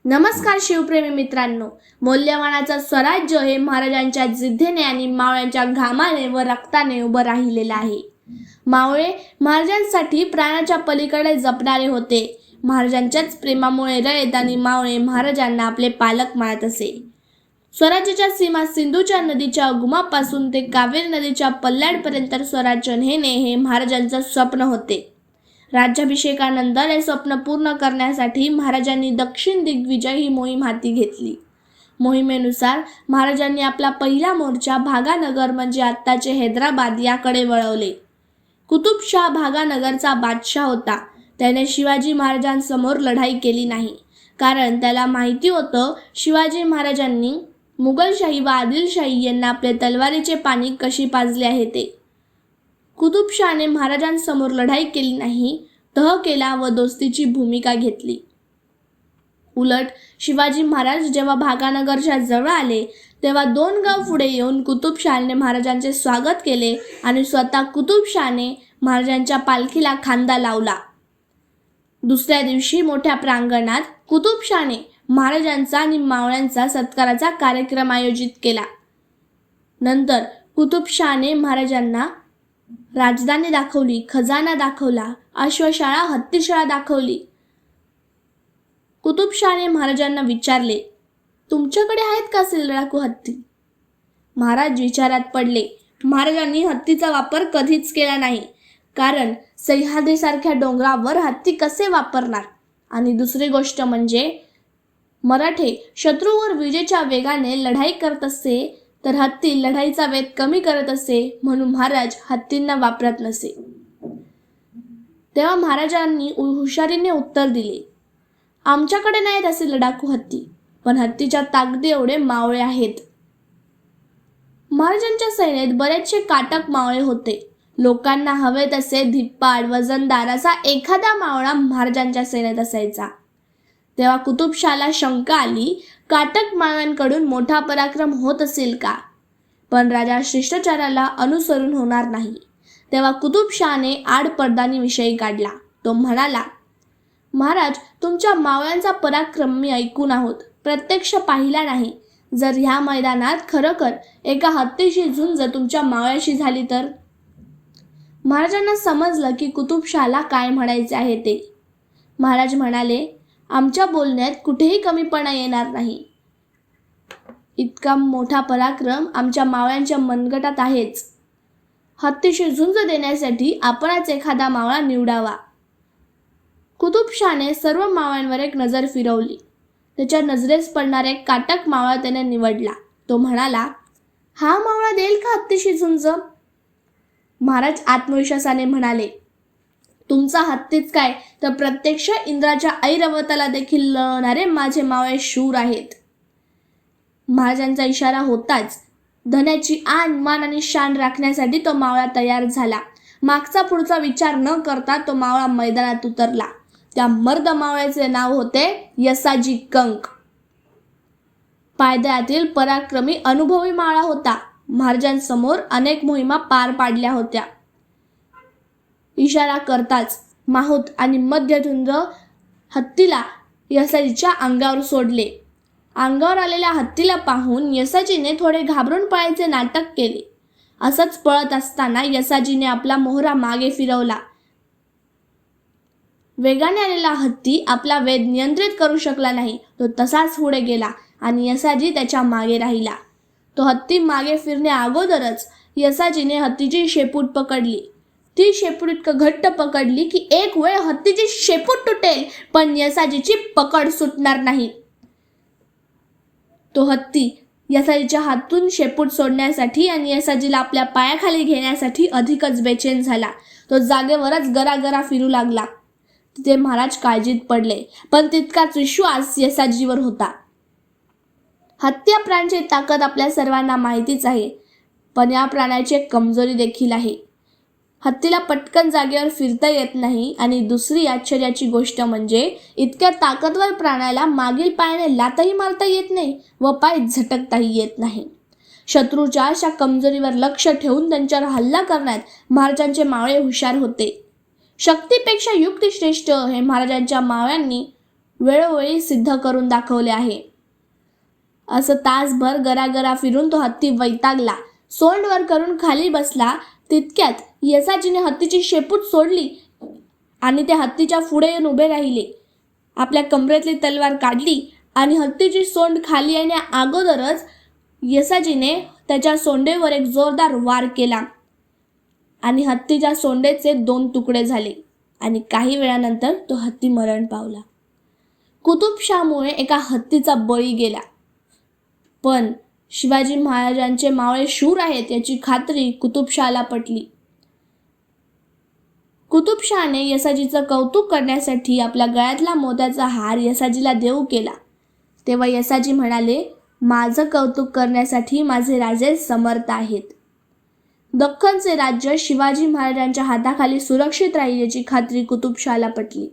नमस्कार शिवप्रेमी मित्रांनो, मौल्यवानाचं स्वराज्य हे महाराजांच्या जिद्दीने आणि मावळ्यांच्या घामाने व रक्ताने उभं राहिलेलं आहे. मावळे महाराजांसाठी प्राणाच्या पलीकडे जपणारे होते. महाराजांच्याच प्रेमामुळे रयत आणि मावळे महाराजांना आपले पालक मानत असे. स्वराज्याच्या सीमा सिंधूच्या नदीच्या उगमापासून ते कावेरी नदीच्या पल्ल्याडपर्यंत स्वराज्य नेणे हे महाराजांचं स्वप्न होते. राज्याभिषेकानंतर हे स्वप्न पूर्ण करण्यासाठी महाराजांनी दक्षिण दिग्विजय ही मोहीम हाती घेतली. मोहिमेनुसार महाराजांनी आपला पहिला मोर्चा भागानगर म्हणजे आत्ताचे हैदराबाद याकडे वळवले. कुतुबशाह भागानगरचा बादशाह होता. त्याने शिवाजी महाराजांसमोर लढाई केली नाही, कारण त्याला माहिती होतं शिवाजी महाराजांनी मुघलशाही व आदिलशाही यांना आपले तलवारीचे पाणी कशी पाजले आहे ते. कुतुबशाहने महाराजांसमोर लढाई केली नाही, तह केला व दोस्तीची भूमिका घेतली. उलट शिवाजी महाराज जेव्हा भागानगरच्या जवळ आले तेव्हा 2 गाव पुढे येऊन कुतुबशाहने महाराजांचे स्वागत केले आणि स्वतः कुतुबशाहने महाराजांच्या पालखीला खांदा लावला. दुसऱ्या दिवशी मोठ्या प्रांगणात कुतुबशाहने महाराजांचा आणि मावळ्यांचा सत्काराचा कार्यक्रम आयोजित केला. नंतर कुतुबशाहने महाराजांना राजधानी दाखवली, खजाना दाखवला, अश्वशाळा, हत्तीशाळा दाखवली. कुतुबशाहने महाराजांना विचारले, तुमच्याकडे आहेत का असे लढाकू हत्ती? महाराज विचारात पडले. महाराजांनी हत्तीचा वापर कधीच केला नाही, कारण सह्याद्रीसारख्या डोंगरावर हत्ती कसे वापरणार? आणि दुसरी गोष्ट म्हणजे मराठे शत्रूवर विजेच्या वेगाने लढाई करत असे, तर हत्ती लढाईचा वेग कमी करत असे, म्हणून महाराज हत्तींना वापरत नसे. तेव्हा महाराजांनी हुशारीने उत्तर दिले, आमच्याकडे नाहीत असे लढाकू हत्ती, पण हत्तीच्या ताकदी एवढे मावळे आहेत. महाराजांच्या सैन्यात बरेचसे काटक मावळे होते. लोकांना हवे तसे धिप्पाड वजनदार असा एखादा मावळा महाराजांच्या सैन्यात असायचा. तेव्हा कुतुबशाहला शंका आली, काटक मावळ्यांकडून मोठा पराक्रम होत असेल का? पण राजा शिष्टाचाराला अनुसरून होणार नाही. तेव्हा कुतुबशाहने आडपडदानी विषय काढला. तो म्हणाला, महाराज, तुमच्या मावळ्यांचा पराक्रम मी ऐकून आहोत, प्रत्यक्ष पाहिला नाही. जर ह्या मैदानात खरोखर एका हत्तीशी झुंज तुमच्या मावळ्याशी झाली तर? महाराजांना समजलं की कुतुबशाहला काय म्हणायचे आहे ते. महाराज म्हणाले, आमच्या बोलण्यात कुठेही कमीपणा येणार नाही. इतका मोठा पराक्रम आमच्या मावळ्यांच्या मनगटात आहेच. हत्तीशी झुंज देण्यासाठी आपणच एखादा मावळा निवडावा. कुतुबशाहने सर्व मावळ्यांवर एक नजर फिरवली. त्याच्या नजरेस पडणारा एक काटक मावळा त्याने निवडला. तो म्हणाला, हा मावळा देईल का हत्तीशी झुंज? महाराज आत्मविश्वासाने म्हणाले, तुमचा हत्तीच काय, तर प्रत्यक्ष इंद्राच्या ऐरावताला देखील लढणारे माझे मावळे शूर आहेत. महाराजांचा इशारा होताच धन्याची आन मान आणि शान राखण्यासाठी तो मावळा तयार झाला. मागचा पुढचा विचार न करता तो मावळा मैदानात उतरला. त्या मर्द मावळ्याचे नाव होते यसाजी कंक. पायदळातील पराक्रमी अनुभवी मावळा होता. महाराजांसमोर अनेक मोहिमा पार पाडल्या होत्या. इशारा करताच माहूत आणि मध्यधुंद हत्तीला यसाजीच्या अंगावर सोडले. अंगावर आलेल्या हत्तीला पाहून यसाजीने थोडे घाबरून पळायचे नाटक केले. असंच पळत असताना यसाजीने आपला मोहरा मागे फिरवला. वेगाने आलेला हत्ती आपला वेग नियंत्रित करू शकला नाही. तो तसाच पुढे गेला आणि यसाजी त्याच्या मागे राहिला. तो हत्ती मागे फिरण्या अगोदरच यसाजीने हत्तीची शेपूट पकडली. ती शेपूट इतकं घट्ट पकडली की एक वेळ हत्तीची शेपूट तुटेल, पण यसाजीची पकड सुटणार नाही. तो हत्ती यसाजीच्या हातून शेपूट सोडण्यासाठी आणि यसाजीला आपल्या पायाखाली घेण्यासाठी अधिकच बेचैन झाला. तो जागेवरच गरागरा फिरू लागला. तिथे महाराज काळजीत पडले, पण तितकाच विश्वास यसाजीवर होता. हत्ती या प्राण्याची ताकद आपल्या सर्वांना माहितीच आहे, पण या प्राण्याची एक कमजोरी देखील आहे. हत्तीला पटकन जागेवर फिरता येत नाही. आणि दुसरी आश्चर्याची गोष्ट म्हणजे इतक्या ताकदवर प्राण्याला मागील पायाने लातही मारता येत नाही व पाय झटकताही येत नाही. शत्रूच्या अशा कमजोरीवर लक्ष ठेवून त्यांच्यावर हल्ला करण्यात महाराजांचे मावळे हुशार होते. शक्तीपेक्षा युक्ती श्रेष्ठ हे महाराजांच्या मावळ्यांनी वेळोवेळी सिद्ध करून दाखवले आहे. असं तासभर गरागरा फिरून तो हत्ती वैतागला. सोंड वर करून खाली बसला. तितक्यात येसाजीने हत्तीची शेपूट सोडली आणि त्या हत्तीच्या पुढे येऊन उभे राहिले. आपल्या कमरेतली तलवार काढली आणि हत्तीची सोंड खाली येण्या अगोदरच येसाजीने त्याच्या सोंडेवर एक जोरदार वार केला आणि हत्तीच्या सोंडेचे 2 तुकडे झाले आणि काही वेळानंतर तो हत्ती मरण पावला. कुतुबशाहमुळे एका हत्तीचा बळी गेला. पण शिवाजी महाराजांचे मावळे शूर आहेत याची खात्री कुतुबशाहला पटली. कुतुबशाहने येसाजीचं कौतुक करण्यासाठी आपल्या गळ्यातला मोत्याचा हार येसाजीला देऊ केला. तेव्हा येसाजी म्हणाले, माझं कौतुक करण्यासाठी माझे राजे समर्थ आहेत. दख्खनचे राज्य शिवाजी महाराजांच्या हाताखाली सुरक्षित राहील याची खात्री कुतुबशाहला पटली.